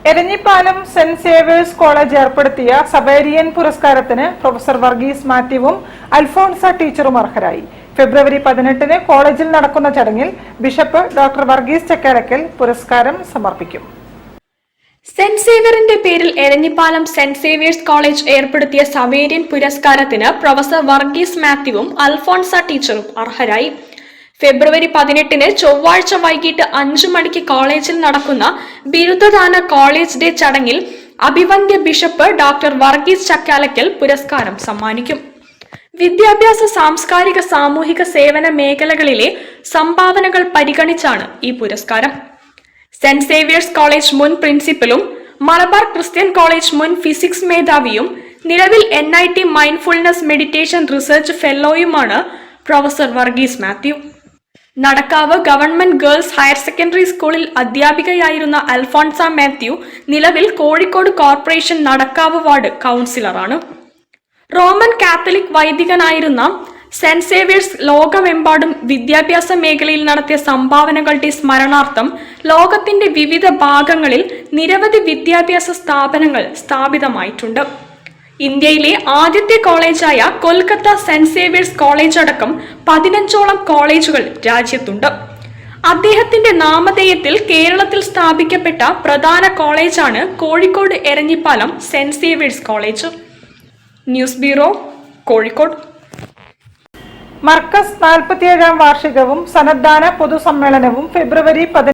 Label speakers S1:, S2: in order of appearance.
S1: Eranhipalam saint Xavier's college ഏർപ്പെടുത്തിയ സവേരിയൻ പുരസ്കാരത്തിന് professor Varghese മാത്യുവും Alphonsa ടീച്ചറും അർഹരായി. ഫെബ്രുവരി 18-ന് കോളേജിൽ നടക്കുന്ന ചടങ്ങിൽ ബിഷപ്പ് ഡോക്ടർ വർഗീസ് ചക്കാലക്കൽ പുരസ്കാരം സമർപ്പിക്കും.
S2: സെന്റ് സേവ്യറിന്റെ പേരിൽ എരഞ്ഞിപ്പാലം സെന്റ് സേവ്യേഴ്സ് കോളേജ് ഏർപ്പെടുത്തിയ സവേരിയൻ പുരസ്കാരത്തിന് പ്രൊഫസർ വർഗീസ് മാത്യുവും അൽഫോൺസ ടീച്ചറും അർഹരായി. ഫെബ്രുവരി 18-ന് ചൊവ്വാഴ്ച വൈകിട്ട് 5 മണിക്ക് കോളേജിൽ നടക്കുന്ന ബിരുദദാന കോളേജ് ഡേ ചടങ്ങിൽ അഭിവന്ദ്യ ബിഷപ്പ് ഡോക്ടർ വർഗീസ് ചക്കാലക്കൽ പുരസ്കാരം സമ്മാനിക്കും. വിദ്യാഭ്യാസ, സാംസ്കാരിക, സാമൂഹിക സേവന മേഖലകളിലെ സംഭാവനകൾ പരിഗണിച്ചാണ് ഈ പുരസ്കാരം. സെന്റ് സേവ്യേഴ്സ് കോളേജ് മുൻ പ്രിൻസിപ്പലും മലബാർ ക്രിസ്ത്യൻ കോളേജ് മുൻ ഫിസിക്സ് മേധാവിയും നിലവിൽ NIT മൈൻഡ്ഫുൾനെസ് മെഡിറ്റേഷൻ റിസർച്ച് ഫെല്ലോയുമാണ് professor Varghese Mathew. Nadakkavu government girls higher secondary സ്കൂളിൽ അധ്യാപികയായിരുന്ന അൽഫോൺസ മാത്യു നിലവിൽ കോഴിക്കോട് കോർപ്പറേഷൻ നടക്കാവ് വാർഡ് കൗൺസിലറാണ്. റോമൻ കാത്തലിക് വൈദികനായിരുന്ന സെന്റ് സേവ്യേഴ്സ് ലോകമെമ്പാടും വിദ്യാഭ്യാസ മേഖലയിൽ നടത്തിയ സംഭാവനകളുടെ സ്മരണാർത്ഥം ലോകത്തിന്റെ വിവിധ ഭാഗങ്ങളിൽ നിരവധി വിദ്യാഭ്യാസ സ്ഥാപനങ്ങൾ സ്ഥാപിതമായിട്ടുണ്ട്. ഇന്ത്യയിലെ ആദ്യത്തെ കോളേജായ കൊൽക്കത്ത സെന്റ് സേവ്യേഴ്സ് കോളേജ് അടക്കം 15ഓളം കോളേജുകൾ രാജ്യത്തുണ്ട്. അദ്ദേഹത്തിന്റെ നാമധേയത്തിൽ കേരളത്തിൽ സ്ഥാപിക്കപ്പെട്ട പ്രധാന കോളേജാണ് Kozhikode Eranhipalam saint Xavier's college. News bureau, Kozhikode.
S1: Markaz 47-ാം വാർഷികവും സന്നദ്ധാന പൊതുസമ്മേളനവും ഫെബ്രുവരി 18